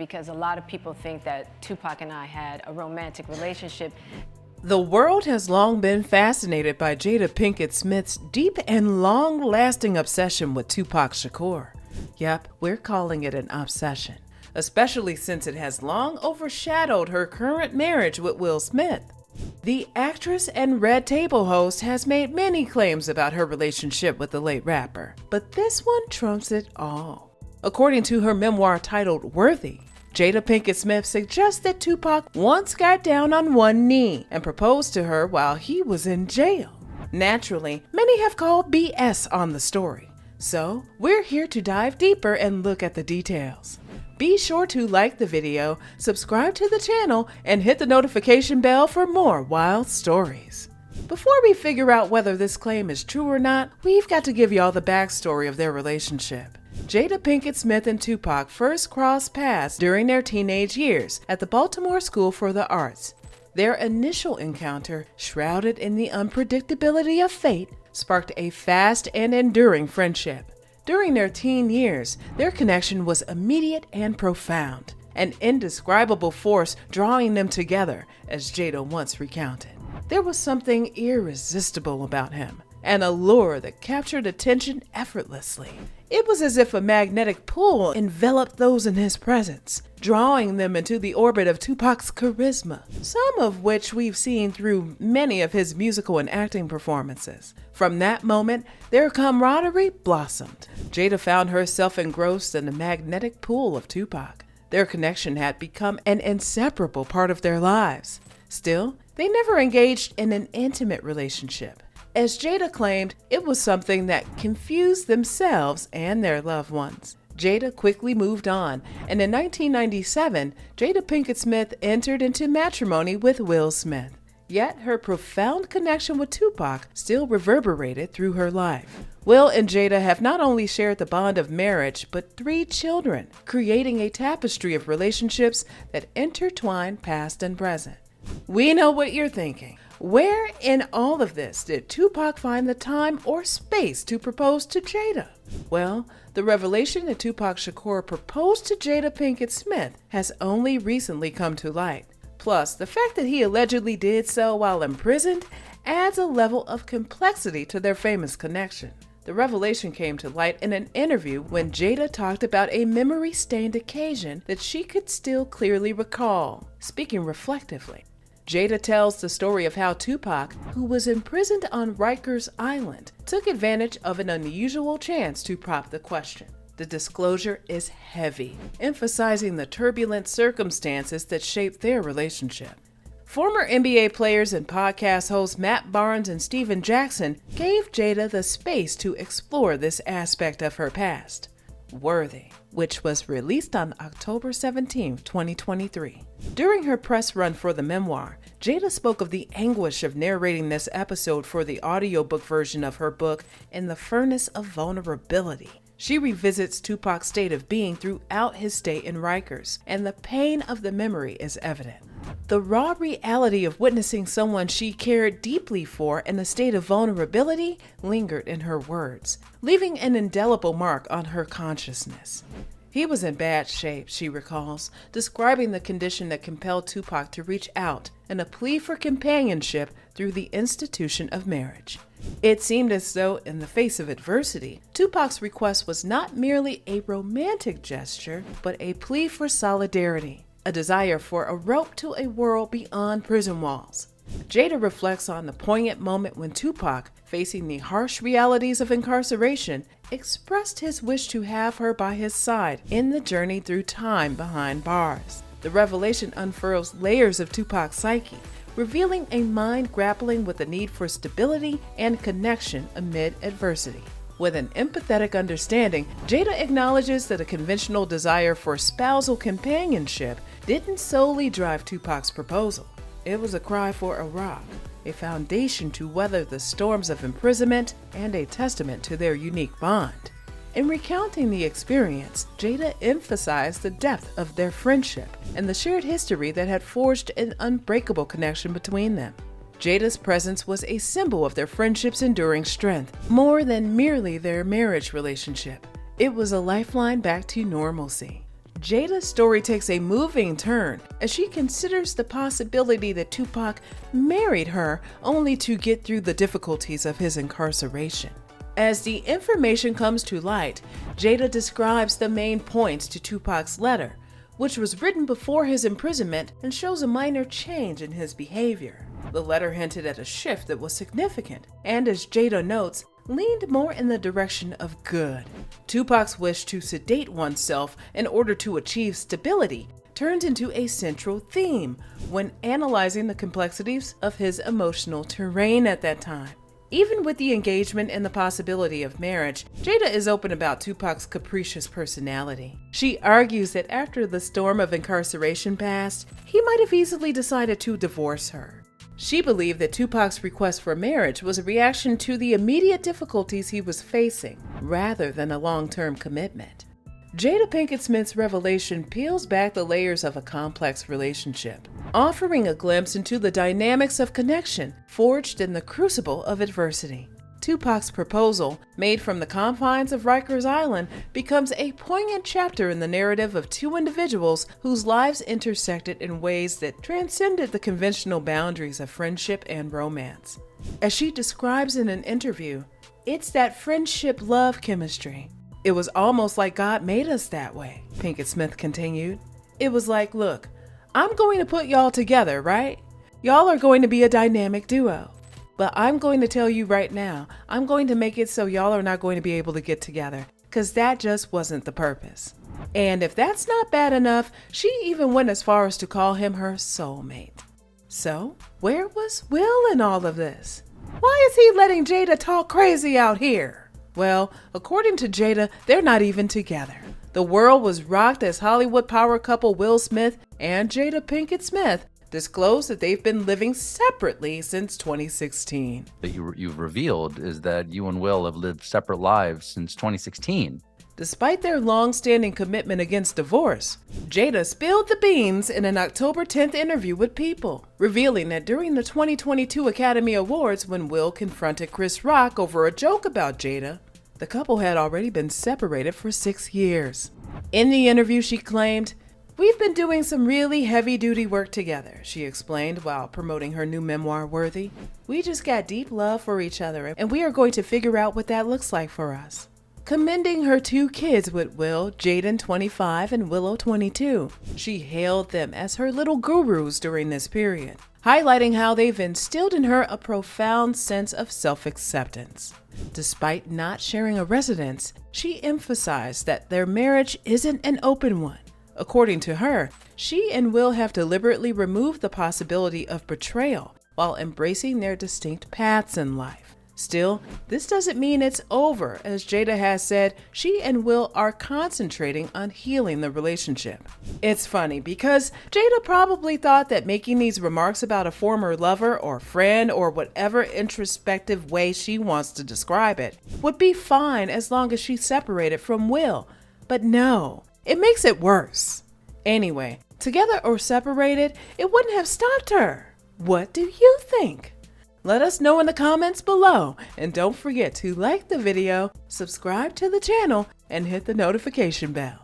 because a lot of people think that Tupac and I had a romantic relationship. The world has long been fascinated by Jada Pinkett Smith's deep and long-lasting obsession with Tupac Shakur. Yep, we're calling it an obsession, especially since it has long overshadowed her current marriage with Will Smith. The actress and Red Table host has made many claims about her relationship with the late rapper, but this one trumps it all. According to her memoir titled Worthy, Jada Pinkett Smith suggests that Tupac once got down on one knee and proposed to her while he was in jail. Naturally, many have called BS on the story, so we're here to dive deeper and look at the details. Be sure to like the video, subscribe to the channel, and hit the notification bell for more wild stories. Before we figure out whether this claim is true or not, we've got to give y'all the backstory of their relationship. Jada Pinkett Smith and Tupac first crossed paths during their teenage years at the Baltimore School for the Arts. Their initial encounter, shrouded in the unpredictability of fate, sparked a fast and enduring friendship. During their teen years, their connection was immediate and profound, an indescribable force drawing them together, as Jada once recounted. There was something irresistible about him, an allure that captured attention effortlessly. It was as if a magnetic pull enveloped those in his presence, drawing them into the orbit of Tupac's charisma, some of which we've seen through many of his musical and acting performances. From that moment, their camaraderie blossomed. Jada found herself engrossed in the magnetic pull of Tupac. Their connection had become an inseparable part of their lives. Still, they never engaged in an intimate relationship. As Jada claimed, it was something that confused themselves and their loved ones. Jada quickly moved on, and in 1997, Jada Pinkett Smith entered into matrimony with Will Smith. Yet her profound connection with Tupac still reverberated through her life. Will and Jada have not only shared the bond of marriage, but 3 children, creating a tapestry of relationships that intertwine past and present. We know what you're thinking. Where in all of this did Tupac find the time or space to propose to Jada? Well, the revelation that Tupac Shakur proposed to Jada Pinkett Smith has only recently come to light. Plus, the fact that he allegedly did so while imprisoned adds a level of complexity to their famous connection. The revelation came to light in an interview when Jada talked about a memory-stained occasion that she could still clearly recall, speaking reflectively. Jada tells the story of how Tupac, who was imprisoned on Rikers Island, took advantage of an unusual chance to prop the question. The disclosure is heavy, emphasizing the turbulent circumstances that shaped their relationship. Former NBA players and podcast hosts Matt Barnes and Steven Jackson gave Jada the space to explore this aspect of her past. Worthy, which was released on October 17, 2023. During her press run for the memoir, Jada spoke of the anguish of narrating this episode for the audiobook version of her book, In the Furnace of Vulnerability. She revisits Tupac's state of being throughout his stay in Rikers, and the pain of the memory is evident. The raw reality of witnessing someone she cared deeply for in a state of vulnerability lingered in her words, leaving an indelible mark on her consciousness. He was in bad shape, she recalls, describing the condition that compelled Tupac to reach out in a plea for companionship through the institution of marriage. It seemed as though, in the face of adversity, Tupac's request was not merely a romantic gesture, but a plea for solidarity, a desire for a rope to a world beyond prison walls. Jada reflects on the poignant moment when Tupac, facing the harsh realities of incarceration, expressed his wish to have her by his side in the journey through time behind bars. The revelation unfurls layers of Tupac's psyche, revealing a mind grappling with the need for stability and connection amid adversity. With an empathetic understanding, Jada acknowledges that a conventional desire for spousal companionship didn't solely drive Tupac's proposal. It was a cry for a rock, a foundation to weather the storms of imprisonment, and a testament to their unique bond. In recounting the experience, Jada emphasized the depth of their friendship and the shared history that had forged an unbreakable connection between them. Jada's presence was a symbol of their friendship's enduring strength, more than merely their marriage relationship. It was a lifeline back to normalcy. Jada's story takes a moving turn as she considers the possibility that Tupac married her only to get through the difficulties of his incarceration. As the information comes to light, Jada describes the main points to Tupac's letter, which was written before his imprisonment and shows a minor change in his behavior. The letter hinted at a shift that was significant, and as Jada notes, leaned more in the direction of good. Tupac's wish to sedate oneself in order to achieve stability turned into a central theme when analyzing the complexities of his emotional terrain at that time. Even with the engagement and the possibility of marriage, Jada is open about Tupac's capricious personality. She argues that after the storm of incarceration passed, he might have easily decided to divorce her. She believed that Tupac's request for marriage was a reaction to the immediate difficulties he was facing, rather than a long-term commitment. Jada Pinkett Smith's revelation peels back the layers of a complex relationship, offering a glimpse into the dynamics of connection forged in the crucible of adversity. Tupac's proposal, made from the confines of Rikers Island, becomes a poignant chapter in the narrative of two individuals whose lives intersected in ways that transcended the conventional boundaries of friendship and romance. As she describes in an interview, "It's that friendship-love chemistry. It was almost like God made us that way," Pinkett Smith continued. "It was like, look, I'm going to put y'all together, right? Y'all are going to be a dynamic duo. But I'm going to tell you right now, I'm going to make it so y'all are not going to be able to get together, because that just wasn't the purpose." And if that's not bad enough, she even went as far as to call him her soulmate. So, where was Will in all of this? Why is he letting Jada talk crazy out here? Well, according to Jada, they're not even together. The world was rocked as Hollywood power couple Will Smith and Jada Pinkett Smith disclosed that they've been living separately since 2016. That you've revealed is that you and Will have lived separate lives since 2016. Despite their long-standing commitment against divorce, Jada spilled the beans in an October 10th interview with People, revealing that during the 2022 Academy Awards, when Will confronted Chris Rock over a joke about Jada, the couple had already been separated for 6 years. In the interview, she claimed, "We've been doing some really heavy-duty work together," she explained while promoting her new memoir, Worthy. "We just got deep love for each other, and we are going to figure out what that looks like for us." Commending her 2 kids with Will, Jaden 25 and Willow 22, she hailed them as her little gurus during this period, highlighting how they've instilled in her a profound sense of self-acceptance. Despite not sharing a residence, she emphasized that their marriage isn't an open one. According to her, she and Will have deliberately removed the possibility of betrayal while embracing their distinct paths in life. Still, this doesn't mean it's over, as Jada has said she and Will are concentrating on healing the relationship. It's funny because Jada probably thought that making these remarks about a former lover or friend or whatever introspective way she wants to describe it would be fine as long as she separated from Will. But no, it makes it worse. Anyway, together or separated, it wouldn't have stopped her. What do you think? Let us know in the comments below, and don't forget to like the video, subscribe to the channel, and hit the notification bell.